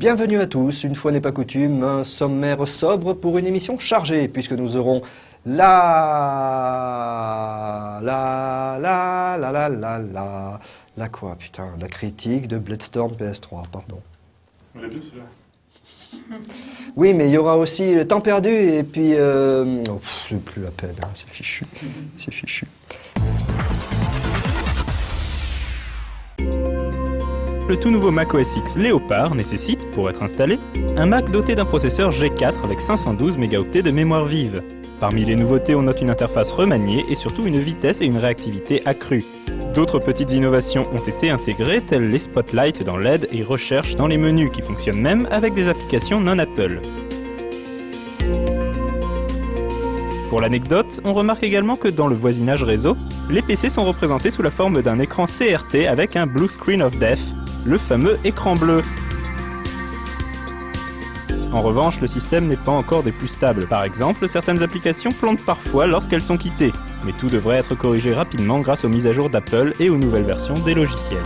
Bienvenue à tous, une fois n'est pas coutume, un sommaire sobre pour une émission chargée, puisque nous aurons la quoi, putain, la critique de Bloodstorm PS3, pardon. On l'a bien celui-là. Oui, mais il y aura aussi le temps perdu, et puis... c'est plus la peine, hein, c'est fichu, c'est fichu. Le tout nouveau Mac OS X Léopard nécessite, pour être installé, un Mac doté d'un processeur G4 avec 512 mégaoctets de mémoire vive. Parmi les nouveautés, on note une interface remaniée et surtout une vitesse et une réactivité accrues. D'autres petites innovations ont été intégrées, telles les spotlights dans LED et recherche dans les menus, qui fonctionnent même avec des applications non Apple. Pour l'anecdote, on remarque également que dans le voisinage réseau, les PC sont représentés sous la forme d'un écran CRT avec un Blue Screen of Death, le fameux écran bleu. En revanche, le système n'est pas encore des plus stables. Par exemple, certaines applications plantent parfois lorsqu'elles sont quittées, mais tout devrait être corrigé rapidement grâce aux mises à jour d'Apple et aux nouvelles versions des logiciels.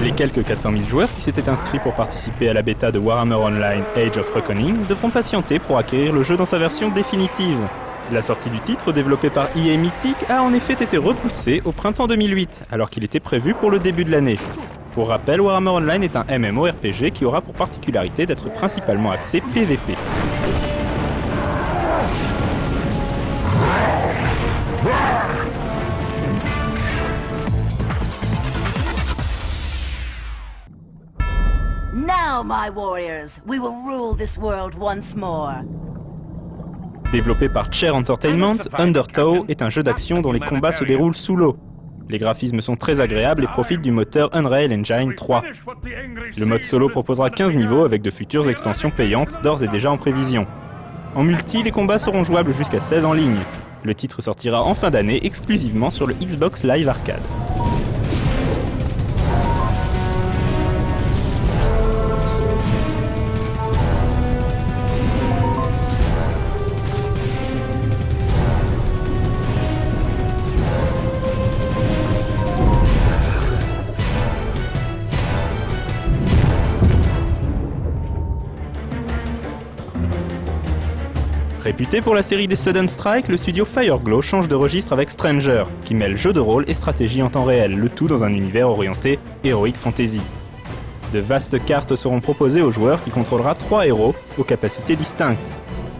Les quelques 400 000 joueurs qui s'étaient inscrits pour participer à la bêta de Warhammer Online Age of Reckoning devront patienter pour acquérir le jeu dans sa version définitive. La sortie du titre, développé par EA Mythic, a en effet été repoussée au printemps 2008, alors qu'il était prévu pour le début de l'année. Pour rappel, Warhammer Online est un MMORPG qui aura pour particularité d'être principalement axé PVP. Now, my warriors, we will rule this world once more. Développé par Chair Entertainment, Undertow est un jeu d'action dont les combats se déroulent sous l'eau. Les graphismes sont très agréables et profitent du moteur Unreal Engine 3. Le mode solo proposera 15 niveaux avec de futures extensions payantes d'ores et déjà en prévision. En multi, les combats seront jouables jusqu'à 16 en ligne. Le titre sortira en fin d'année exclusivement sur le Xbox Live Arcade. Réputé pour la série des Sudden Strike, le studio Fireglow change de registre avec Stranger, qui mêle jeu de rôle et stratégie en temps réel, le tout dans un univers orienté Heroic Fantasy. De vastes cartes seront proposées aux joueurs qui contrôlera 3 héros aux capacités distinctes.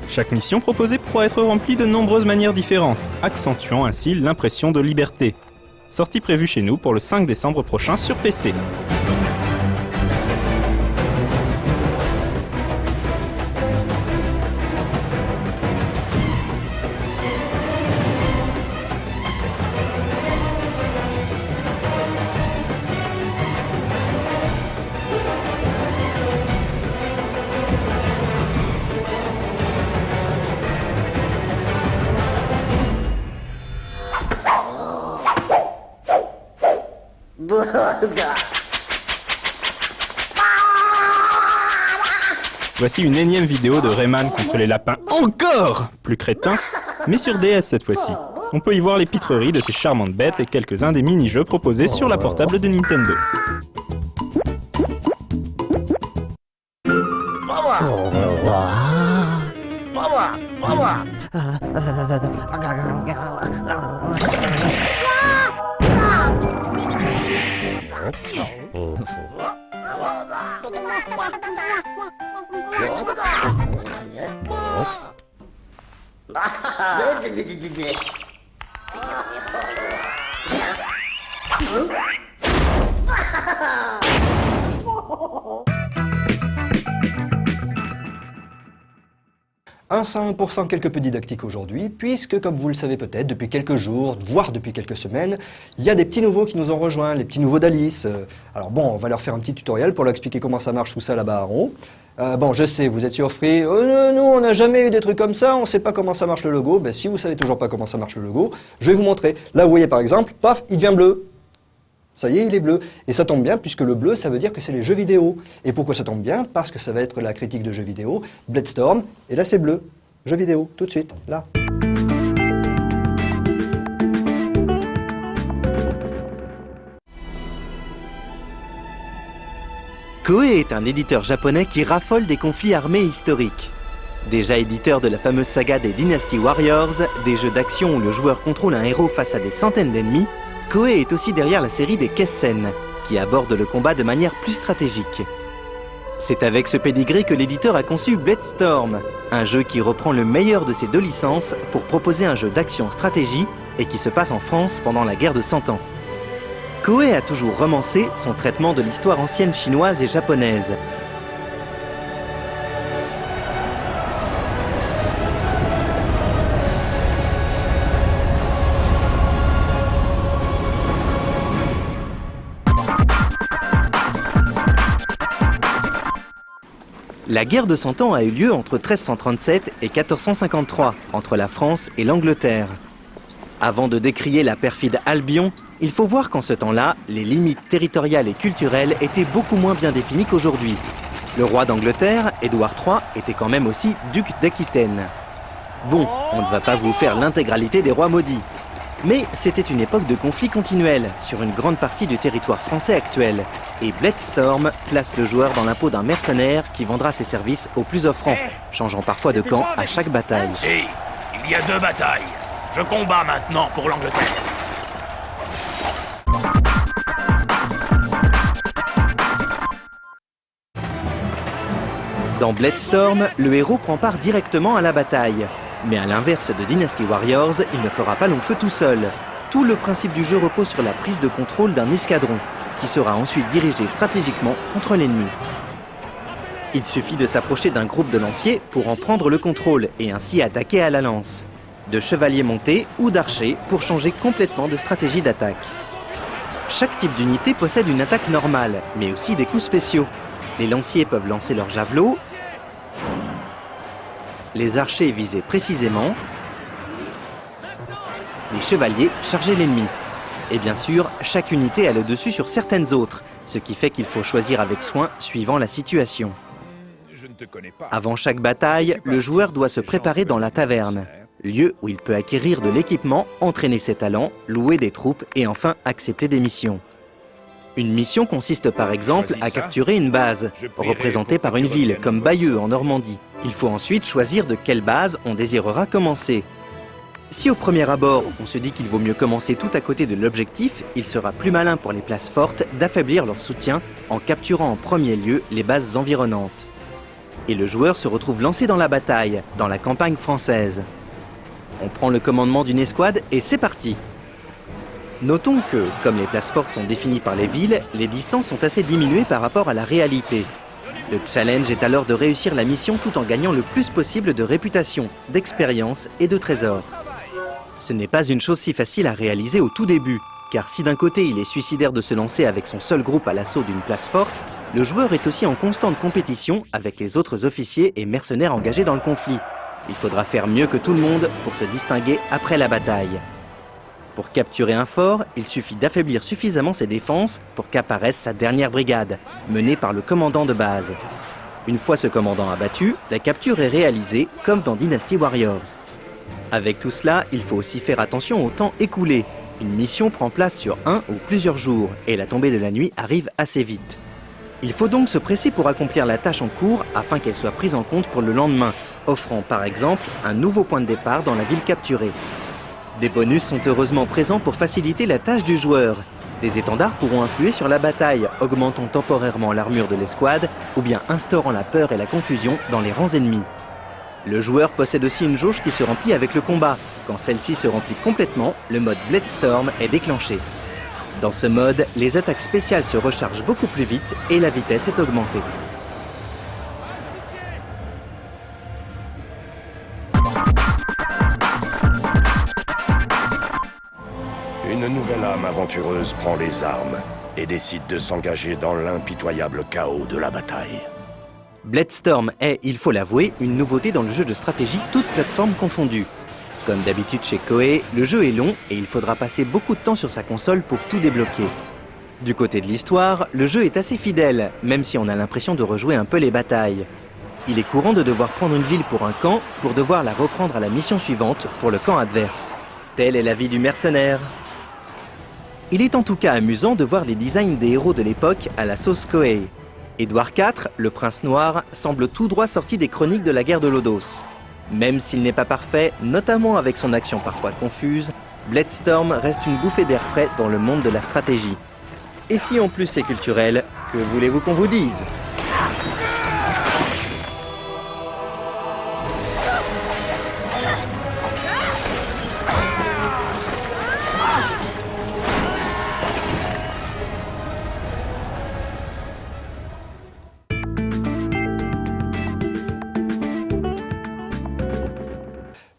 Chaque mission proposée pourra être remplie de nombreuses manières différentes, accentuant ainsi l'impression de liberté. Sortie prévue chez nous pour le 5 décembre prochain sur PC. Voici une énième vidéo de Rayman contre les lapins encore plus crétins, mais sur DS cette fois-ci. On peut y voir les pitreries de ces charmantes bêtes et quelques-uns des mini-jeux proposés sur la portable de Nintendo. Un 101% quelque peu didactique aujourd'hui, puisque, comme vous le savez peut-être, depuis quelques jours, voire depuis quelques semaines, il y a des petits nouveaux qui nous ont rejoints, les petits nouveaux d'Alice. Alors bon, on va leur faire un petit tutoriel pour leur expliquer comment ça marche tout ça là-bas en haut. Bon, je sais, vous êtes surpris. Nous, on n'a jamais eu des trucs comme ça, on ne sait pas comment ça marche le logo. Ben, si vous savez toujours pas comment ça marche le logo, je vais vous montrer. Là, vous voyez par exemple, paf, il devient bleu. Ça y est, il est bleu. Et ça tombe bien, puisque le bleu, ça veut dire que c'est les jeux vidéo. Et pourquoi ça tombe bien? Parce que ça va être la critique de jeux vidéo, Bloodstorm, et là c'est bleu. Jeux vidéo, tout de suite, là. Koei est un éditeur japonais qui raffole des conflits armés historiques. Déjà éditeur de la fameuse saga des Dynasty Warriors, des jeux d'action où le joueur contrôle un héros face à des centaines d'ennemis, Koei est aussi derrière la série des Kessen, qui aborde le combat de manière plus stratégique. C'est avec ce pédigré que l'éditeur a conçu Blade-Storm, un jeu qui reprend le meilleur de ces deux licences pour proposer un jeu d'action-stratégie et qui se passe en France pendant la guerre de 100 ans. Koei a toujours romancé son traitement de l'histoire ancienne chinoise et japonaise. La guerre de 100 ans a eu lieu entre 1337 et 1453, entre la France et l'Angleterre. Avant de décrier la perfide Albion, il faut voir qu'en ce temps-là, les limites territoriales et culturelles étaient beaucoup moins bien définies qu'aujourd'hui. Le roi d'Angleterre, Édouard III, était quand même aussi duc d'Aquitaine. Bon, on ne va pas vous faire l'intégralité des rois maudits. Mais c'était une époque de conflits continuels sur une grande partie du territoire français actuel. Et Blade-Storm place le joueur dans la peau d'un mercenaire qui vendra ses services aux plus offrants, changeant parfois de camp à chaque bataille. Si, il y a 2 batailles. Je combats maintenant pour l'Angleterre. Dans Blade-Storm, le héros prend part directement à la bataille. Mais à l'inverse de Dynasty Warriors, il ne fera pas long feu tout seul. Tout le principe du jeu repose sur la prise de contrôle d'un escadron, qui sera ensuite dirigé stratégiquement contre l'ennemi. Il suffit de s'approcher d'un groupe de lanciers pour en prendre le contrôle et ainsi attaquer à la lance. De chevaliers montés ou d'archers pour changer complètement de stratégie d'attaque. Chaque type d'unité possède une attaque normale, mais aussi des coups spéciaux. Les lanciers peuvent lancer leurs javelots, les archers visaient précisément, les chevaliers chargeaient l'ennemi. Et bien sûr, chaque unité a le dessus sur certaines autres, ce qui fait qu'il faut choisir avec soin suivant la situation. Avant chaque bataille, le joueur doit se préparer dans la taverne, lieu où il peut acquérir de l'équipement, entraîner ses talents, louer des troupes et enfin accepter des missions. Une mission consiste par exemple à capturer une base, représentée par une ville, comme Bayeux en Normandie. Il faut ensuite choisir de quelle base on désirera commencer. Si au premier abord, on se dit qu'il vaut mieux commencer tout à côté de l'objectif, il sera plus malin pour les places fortes d'affaiblir leur soutien en capturant en premier lieu les bases environnantes. Et le joueur se retrouve lancé dans la bataille, dans la campagne française. On prend le commandement d'une escouade et c'est parti! Notons que, comme les places fortes sont définies par les villes, les distances sont assez diminuées par rapport à la réalité. Le challenge est alors de réussir la mission tout en gagnant le plus possible de réputation, d'expérience et de trésors. Ce n'est pas une chose si facile à réaliser au tout début, car si d'un côté il est suicidaire de se lancer avec son seul groupe à l'assaut d'une place forte, le joueur est aussi en constante compétition avec les autres officiers et mercenaires engagés dans le conflit. Il faudra faire mieux que tout le monde pour se distinguer après la bataille. Pour capturer un fort, il suffit d'affaiblir suffisamment ses défenses pour qu'apparaisse sa dernière brigade, menée par le commandant de base. Une fois ce commandant abattu, la capture est réalisée comme dans Dynasty Warriors. Avec tout cela, il faut aussi faire attention au temps écoulé. Une mission prend place sur 1 ou plusieurs jours et la tombée de la nuit arrive assez vite. Il faut donc se presser pour accomplir la tâche en cours afin qu'elle soit prise en compte pour le lendemain, offrant par exemple un nouveau point de départ dans la ville capturée. Des bonus sont heureusement présents pour faciliter la tâche du joueur. Des étendards pourront influer sur la bataille, augmentant temporairement l'armure de l'escouade ou bien instaurant la peur et la confusion dans les rangs ennemis. Le joueur possède aussi une jauge qui se remplit avec le combat. Quand celle-ci se remplit complètement, le mode Blade-Storm est déclenché. Dans ce mode, les attaques spéciales se rechargent beaucoup plus vite et la vitesse est augmentée. Une nouvelle âme aventureuse prend les armes et décide de s'engager dans l'impitoyable chaos de la bataille. Blade-Storm est, il faut l'avouer, une nouveauté dans le jeu de stratégie toutes plateformes confondues. Comme d'habitude chez Koei, le jeu est long et il faudra passer beaucoup de temps sur sa console pour tout débloquer. Du côté de l'histoire, le jeu est assez fidèle, même si on a l'impression de rejouer un peu les batailles. Il est courant de devoir prendre une ville pour un camp, pour devoir la reprendre à la mission suivante pour le camp adverse. Telle est la vie du mercenaire. Il est en tout cas amusant de voir les designs des héros de l'époque à la sauce Koei. Édouard IV, le prince noir, semble tout droit sorti des chroniques de la guerre de Lodos. Même s'il n'est pas parfait, notamment avec son action parfois confuse, Bloodstorm reste une bouffée d'air frais dans le monde de la stratégie. Et si en plus c'est culturel, que voulez-vous qu'on vous dise ?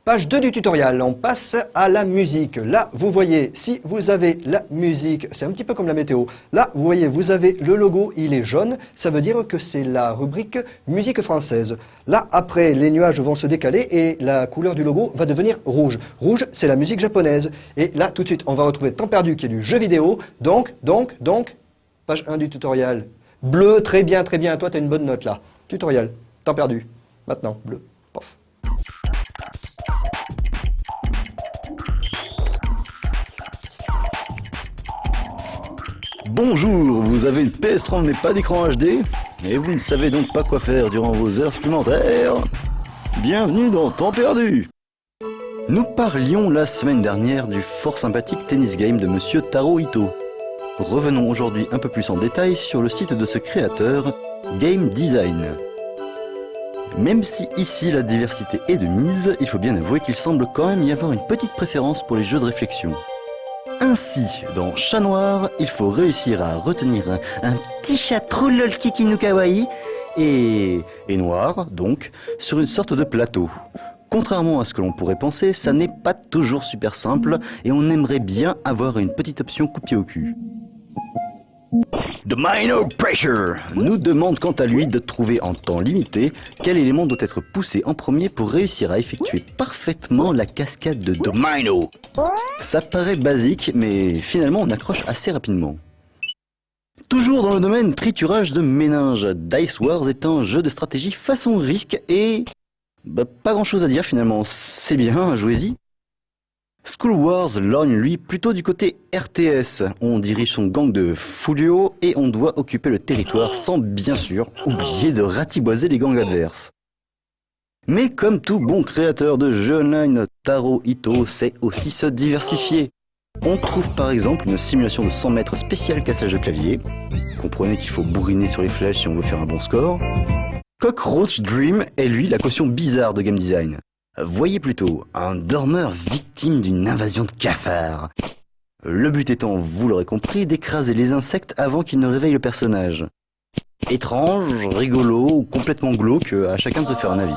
Page 2 du tutoriel, on passe à la musique. Là, vous voyez, si vous avez la musique, c'est un petit peu comme la météo. Là, vous voyez, vous avez le logo, il est jaune. Ça veut dire que c'est la rubrique musique française. Là, après, les nuages vont se décaler et la couleur du logo va devenir rouge. Rouge, c'est la musique japonaise. Et là, tout de suite, on va retrouver Temps perdu qui est du jeu vidéo. Donc, page 1 du tutoriel. Bleu, très bien. Toi, tu as une bonne note là. Tutoriel, Temps perdu. Maintenant, bleu. Pof. Bonjour, vous avez une PS3 mais pas d'écran HD et vous ne savez donc pas quoi faire durant vos heures supplémentaires. Bienvenue dans Temps perdu. Nous parlions la semaine dernière du fort sympathique tennis game de Monsieur Taro Ito. Revenons aujourd'hui un peu plus en détail sur le site de ce créateur, Game Design. Même si ici la diversité est de mise, il faut bien avouer qu'il semble quand même y avoir une petite préférence pour les jeux de réflexion. Ainsi, dans Chat Noir, il faut réussir à retenir un petit chat trop lol kiki no kawaii et noir, donc, sur une sorte de plateau. Contrairement à ce que l'on pourrait penser, ça n'est pas toujours super simple et on aimerait bien avoir une petite option coup-pied au cul. The Minor Pressure nous demande quant à lui de trouver en temps limité quel élément doit être poussé en premier pour réussir à effectuer parfaitement la cascade de Domino. Ça paraît basique, mais finalement on accroche assez rapidement. Toujours dans le domaine triturage de méninges, Dice Wars est un jeu de stratégie façon risque et... pas grand chose à dire finalement, c'est bien, jouez-y. School Wars lorgne lui plutôt du côté RTS. On dirige son gang de foulios et on doit occuper le territoire sans bien sûr oublier de ratiboiser les gangs adverses. Mais comme tout bon créateur de jeux online, Taro Ito sait aussi se diversifier. On trouve par exemple une simulation de 100 mètres spéciale cassage de clavier. Comprenez qu'il faut bourriner sur les flèches si on veut faire un bon score. Cockroach Dream est lui la caution bizarre de game design. Voyez plutôt un dormeur victime d'une invasion de cafards. Le but étant, vous l'aurez compris, d'écraser les insectes avant qu'ils ne réveillent le personnage. Étrange, rigolo ou complètement glauque, à chacun de se faire un avis.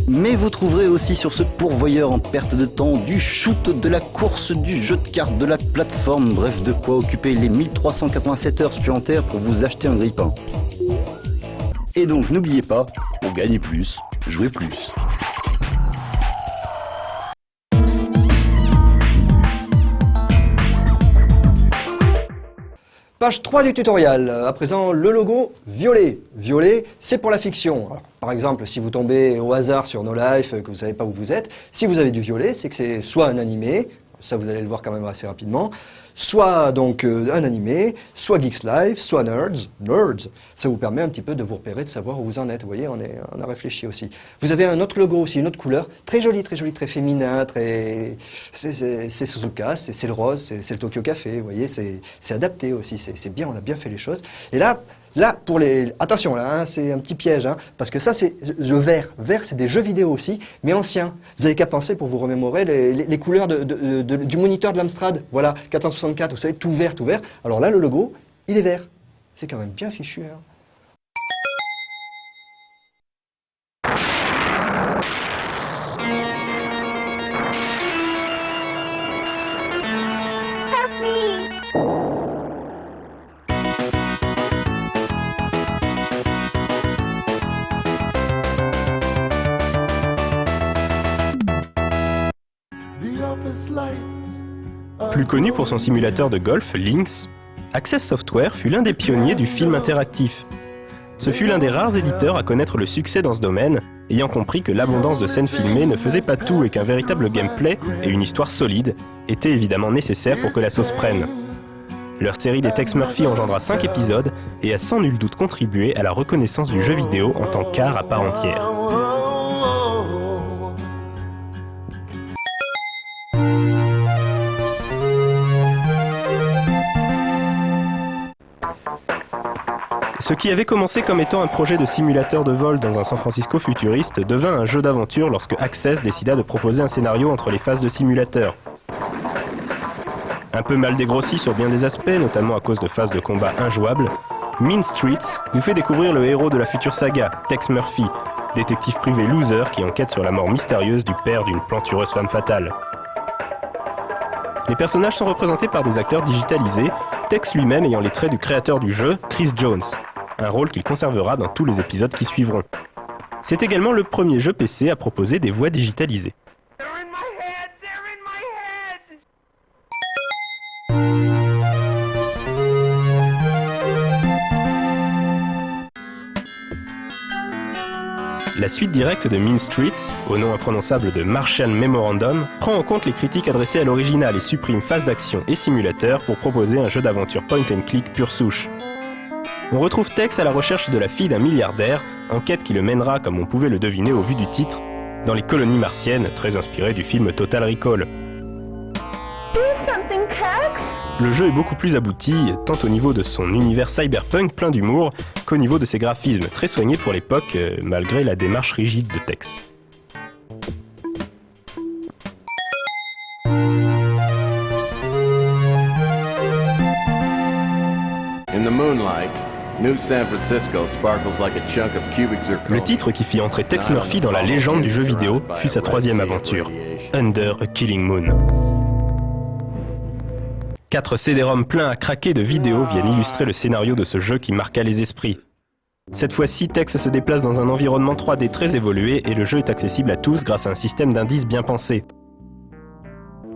Mais vous trouverez aussi sur ce pourvoyeur en perte de temps du shoot, de la course, du jeu de cartes, de la plateforme, bref de quoi occuper les 1387 heures supplémentaires pour vous acheter un grille-pain. Et donc n'oubliez pas, pour gagner plus, jouez plus. Page 3 du tutoriel. À présent, le logo violet. Violet, c'est pour la fiction. Alors, par exemple, si vous tombez au hasard sur No Life, que vous ne savez pas où vous êtes, si vous avez du violet, c'est que c'est soit un animé, ça vous allez le voir quand même assez rapidement, soit donc un animé, soit Geeks Live, soit Nerds. Ça vous permet un petit peu de vous repérer, de savoir où vous en êtes. Vous voyez, on a réfléchi aussi. Vous avez un autre logo aussi, une autre couleur, très jolie, très féminin, c'est Suzuka, c'est le rose, c'est le Tokyo Café. Vous voyez, c'est adapté aussi, c'est bien, on a bien fait les choses. Et là pour les... Attention, là, hein, c'est un petit piège, hein, parce que ça, c'est le vert. Vert, c'est des jeux vidéo aussi, mais anciens. Vous n'avez qu'à penser pour vous remémorer les couleurs du moniteur de l'Amstrad. Voilà, 464, vous savez, tout vert. Alors là, le logo, il est vert. C'est quand même bien fichu, hein. Plus connu pour son simulateur de golf, Lynx, Access Software fut l'un des pionniers du film interactif. Ce fut l'un des rares éditeurs à connaître le succès dans ce domaine, ayant compris que l'abondance de scènes filmées ne faisait pas tout et qu'un véritable gameplay et une histoire solide étaient évidemment nécessaires pour que la sauce prenne. Leur série des Tex Murphy engendra 5 épisodes et a sans nul doute contribué à la reconnaissance du jeu vidéo en tant qu'art à part entière. Ce qui avait commencé comme étant un projet de simulateur de vol dans un San Francisco futuriste devint un jeu d'aventure lorsque Access décida de proposer un scénario entre les phases de simulateur. Un peu mal dégrossi sur bien des aspects, notamment à cause de phases de combat injouables, Mean Streets nous fait découvrir le héros de la future saga, Tex Murphy, détective privé loser qui enquête sur la mort mystérieuse du père d'une plantureuse femme fatale. Les personnages sont représentés par des acteurs digitalisés, Tex lui-même ayant les traits du créateur du jeu, Chris Jones, un rôle qu'il conservera dans tous les épisodes qui suivront. C'est également le premier jeu PC à proposer des voix digitalisées. La suite directe de Mean Streets, au nom imprononçable de Martian Memorandum, prend en compte les critiques adressées à l'original et supprime phases d'action et simulateurs pour proposer un jeu d'aventure point and click pure souche. On retrouve Tex à la recherche de la fille d'un milliardaire, enquête qui le mènera, comme on pouvait le deviner au vu du titre, dans les colonies martiennes, très inspiré du film Total Recall. Le jeu est beaucoup plus abouti, tant au niveau de son univers cyberpunk plein d'humour, qu'au niveau de ses graphismes très soignés pour l'époque, malgré la démarche rigide de Tex. In the moonlight, New San Francisco sparkles like a chunk of cubic zirconia. Le titre qui fit entrer Tex Murphy dans la légende du jeu vidéo fut sa troisième aventure, Under a Killing Moon. 4 CD-ROM pleins à craquer de vidéos viennent illustrer le scénario de ce jeu qui marqua les esprits. Cette fois-ci, Tex se déplace dans un environnement 3D très évolué et le jeu est accessible à tous grâce à un système d'indices bien pensé.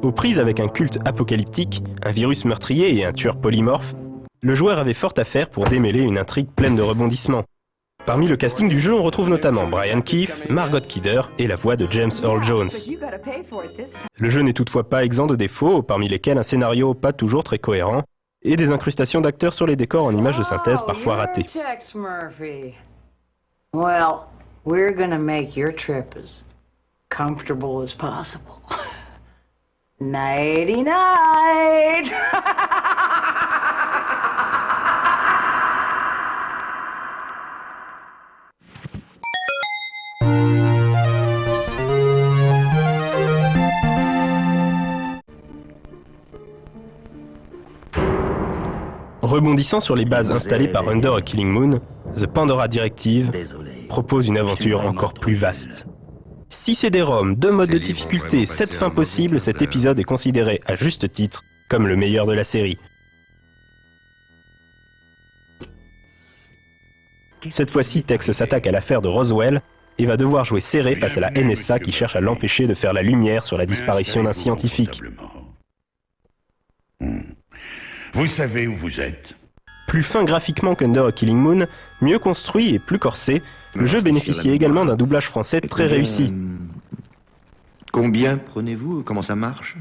Aux prises avec un culte apocalyptique, un virus meurtrier et un tueur polymorphe, le joueur avait fort à faire pour démêler une intrigue pleine de rebondissements. Parmi le casting du jeu, on retrouve notamment Brian Keefe, Margot Kidder et la voix de James Earl Jones. Le jeu n'est toutefois pas exempt de défauts, parmi lesquels un scénario pas toujours très cohérent et des incrustations d'acteurs sur les décors en images de synthèse parfois ratées. Tex Murphy. Well, we're gonna make your trip as comfortable as possible. Nighty night. Rebondissant sur les bases installées par Under a Killing Moon, The Pandora Directive propose une aventure encore plus vaste. 6 CD-ROM, 2 modes de difficulté, 7 fins possibles, cet épisode est considéré à juste titre comme le meilleur de la série. Cette fois-ci, Tex s'attaque à l'affaire de Roswell et va devoir jouer serré face à la NSA qui cherche à l'empêcher de faire la lumière sur la disparition d'un scientifique. Vous savez où vous êtes. Plus fin graphiquement qu'Under a Killing Moon, mieux construit et plus corsé, le jeu bénéficiait également d'un doublage français très réussi. Combien prenez-vous? Comment ça marche?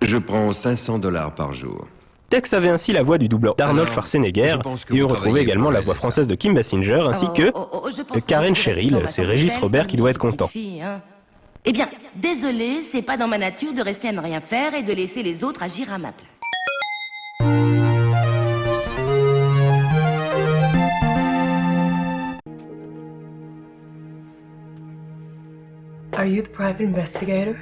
Je prends $500 par jour. Tex avait ainsi la voix du doubleur d'Arnold Schwarzenegger et on retrouvait également la voix française de Kim Basinger ainsi que Karen Cheryl, c'est Régis Robert qui doit être content. Eh bien, désolé, c'est pas dans ma nature de rester à ne rien faire et de laisser les autres agir à ma place. Are you the private investigator?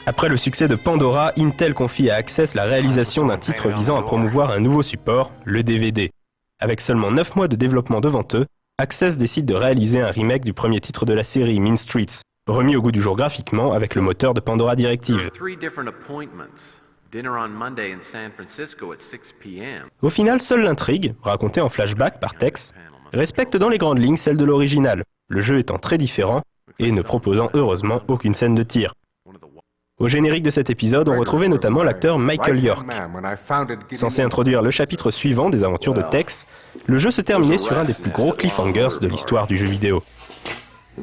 Après le succès de Pandora, Intel confie à Access la réalisation d'un titre visant à promouvoir un nouveau support, le DVD. Avec seulement 9 mois de développement devant eux, Access décide de réaliser un remake du premier titre de la série, Mean Streets, remis au goût du jour graphiquement avec le moteur de Pandora Directive. Au final, seule l'intrigue, racontée en flashback par Tex, respecte dans les grandes lignes celle de l'original, le jeu étant très différent et ne proposant heureusement aucune scène de tir. Au générique de cet épisode, on retrouvait notamment l'acteur Michael York. Censé introduire le chapitre suivant des aventures de Tex, le jeu se terminait sur un des plus gros cliffhangers de l'histoire du jeu vidéo.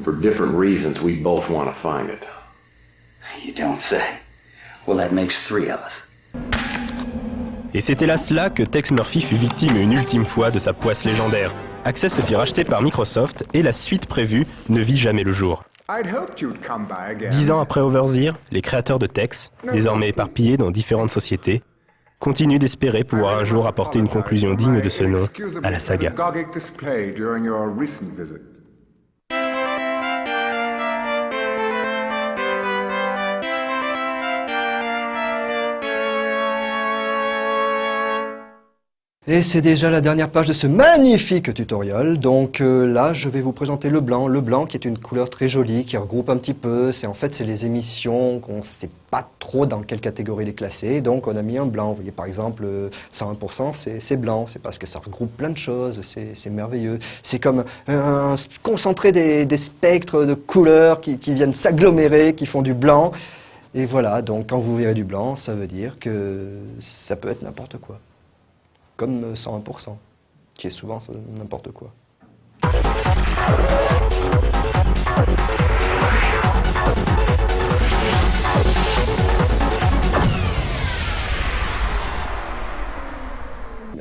For different reasons, we both want to find it. You don't say. Well, that makes 3 of us. Et c'est hélas là que Tex Murphy fut victime une ultime fois de sa poisse légendaire. Access se fit racheter par Microsoft et la suite prévue ne vit jamais le jour. 10 ans après Overseer, les créateurs de Tex, désormais éparpillés dans différentes sociétés, continuent d'espérer pouvoir un jour apporter une conclusion digne de ce nom à la saga. Et c'est déjà la dernière page de ce magnifique tutoriel. Donc là, je vais vous présenter le blanc qui est une couleur très jolie, qui regroupe un petit peu. En fait, c'est les émissions qu'on ne sait pas trop dans quelle catégorie les classer. Donc on a mis un blanc. Vous voyez par exemple 101%, c'est blanc. C'est parce que ça regroupe plein de choses. C'est merveilleux. C'est comme un concentré des spectres de couleurs qui viennent s'agglomérer, qui font du blanc. Et voilà, donc quand vous verrez du blanc, ça veut dire que ça peut être n'importe quoi. Comme 101%, qui est souvent n'importe quoi.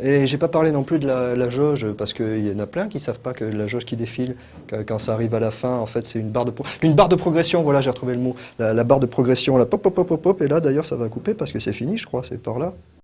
Et j'ai pas parlé non plus de la jauge, parce qu'il y en a plein qui ne savent pas que la jauge qui défile, quand ça arrive à la fin, en fait, c'est une barre de progression, voilà, j'ai retrouvé le mot. La barre de progression, là, pop, pop, pop, pop, pop, et là, d'ailleurs, ça va couper parce que c'est fini, je crois, c'est par là.